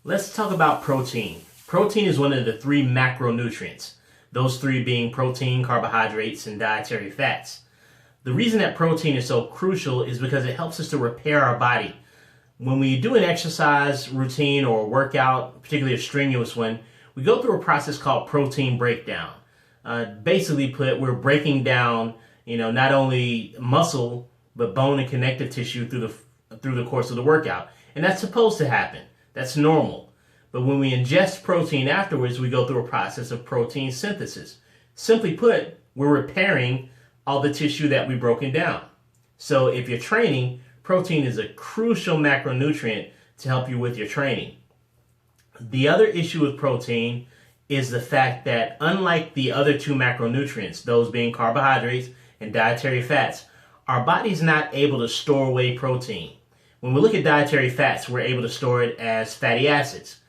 Let's talk about protein. Protein is one of the three macronutrients, those three being protein, carbohydrates, and dietary fats. The reason that protein is so crucial is because it helps us to repair our body. When we do an exercise routine or a workout, particularly a strenuous one, we go through a process called protein breakdown. Basically put, we're breaking down, not only muscle, but bone and connective tissue through the course of the workout. And that's supposed to happen. That's normal. But when we ingest protein afterwards, we go through a process of protein synthesis. Simply put, we're repairing all the tissue that we've broken down. So if you're training, protein is a crucial macronutrient to help you with your training. The other issue with protein is the fact that unlike the other two macronutrients, those being carbohydrates and dietary fats, our body's not able to store away protein. When we look at dietary fats, we're able to store it as fatty acids.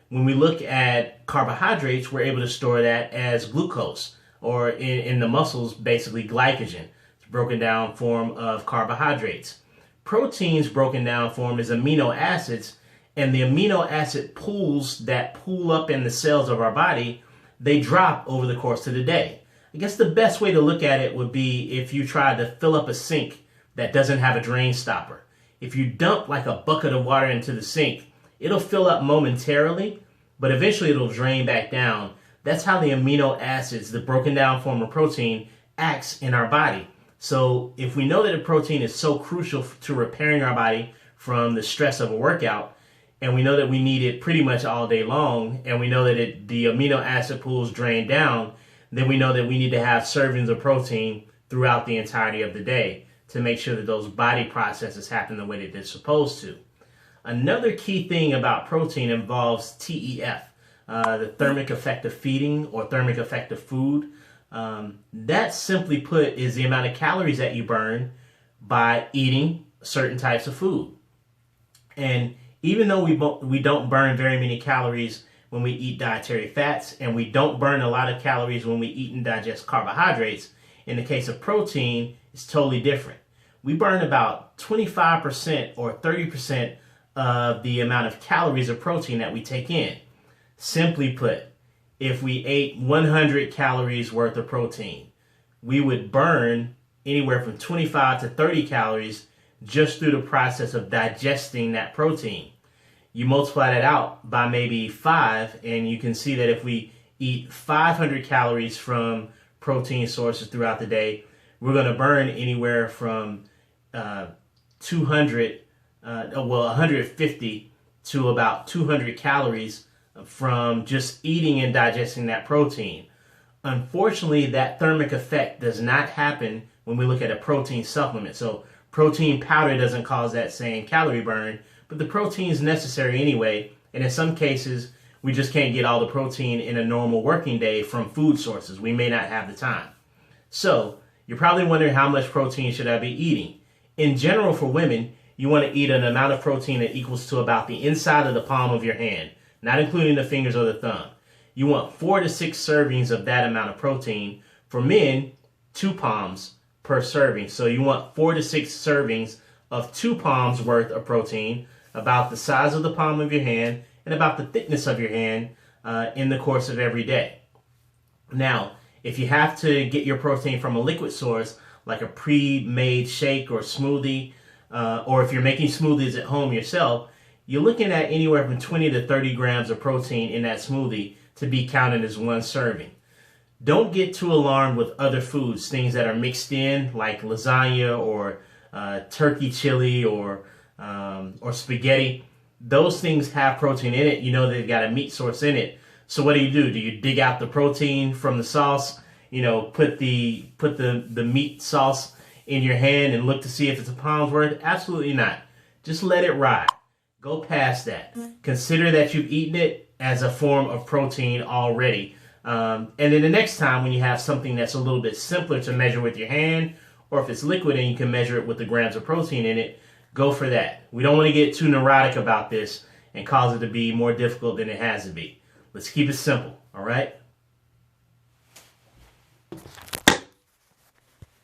When we look at carbohydrates, we're able to store that as glucose, or in the muscles, basically glycogen. It's a broken down form of carbohydrates. Protein's broken down form is amino acids, and the amino acid pools that pool up in the cells of our body, they drop over the course of the day. I guess the best way to look at it would be if you tried to fill up a sink that doesn't have a drain stopper. If you dump like a bucket of water into the sink, it'll fill up momentarily, but eventually it'll drain back down. That's how the amino acids, the broken down form of protein, acts in our body. So if we know that a protein is so crucial to repairing our body from the stress of a workout, and we know that we need it pretty much all day long, and we know that the amino acid pools drain down, then we know that we need to have servings of protein throughout the entirety of the day to make sure that those body processes happen the way that they're supposed to. Another key thing about protein involves TEF, the thermic effect of feeding or thermic effect of food. That simply put is the amount of calories that you burn by eating certain types of food. And even though we don't burn very many calories when we eat dietary fats, and we don't burn a lot of calories when we eat and digest carbohydrates, in the case of protein, it's totally different. We burn about 25% or 30% of the amount of calories of protein that we take in. Simply put, if we ate 100 calories worth of protein, we would burn anywhere from 25 to 30 calories just through the process of digesting that protein. You multiply that out by maybe 5, and you can see that if we eat 500 calories from protein sources throughout the day, we're going to burn anywhere from 150 to about 200 calories from just eating and digesting that protein. Unfortunately, that thermic effect does not happen when we look at a protein supplement. So protein powder doesn't cause that same calorie burn, but the protein is necessary anyway. And in some cases, we just can't get all the protein in a normal working day from food sources. We may not have the time. So you're probably wondering, how much protein should I be eating? In general, for women, you want to eat an amount of protein that equals to about the inside of the palm of your hand, not including the fingers or the thumb. You want 4 to 6 servings of that amount of protein. For men, 2 palms per serving. So you want 4 to 6 servings of 2 palms worth of protein, about the size of the palm of your hand and about the thickness of your hand in the course of every day. Now, if you have to get your protein from a liquid source, like a pre-made shake or smoothie, or if you're making smoothies at home yourself, you're looking at anywhere from 20 to 30 grams of protein in that smoothie to be counted as 1 serving. Don't get too alarmed with other foods, things that are mixed in, like lasagna or turkey chili or spaghetti. Those things have protein in it. You know they've got a meat source in it. So what do? Do you dig out the protein from the sauce? Put the meat sauce in your hand and look to see if it's a pound's worth? Absolutely not. Just let it ride. Go past that. Consider that you've eaten it as a form of protein already. And then the next time when you have something that's a little bit simpler to measure with your hand, or if it's liquid and you can measure it with the grams of protein in it, go for that. We don't want to get too neurotic about this and cause it to be more difficult than it has to be. Let's keep it simple, all right?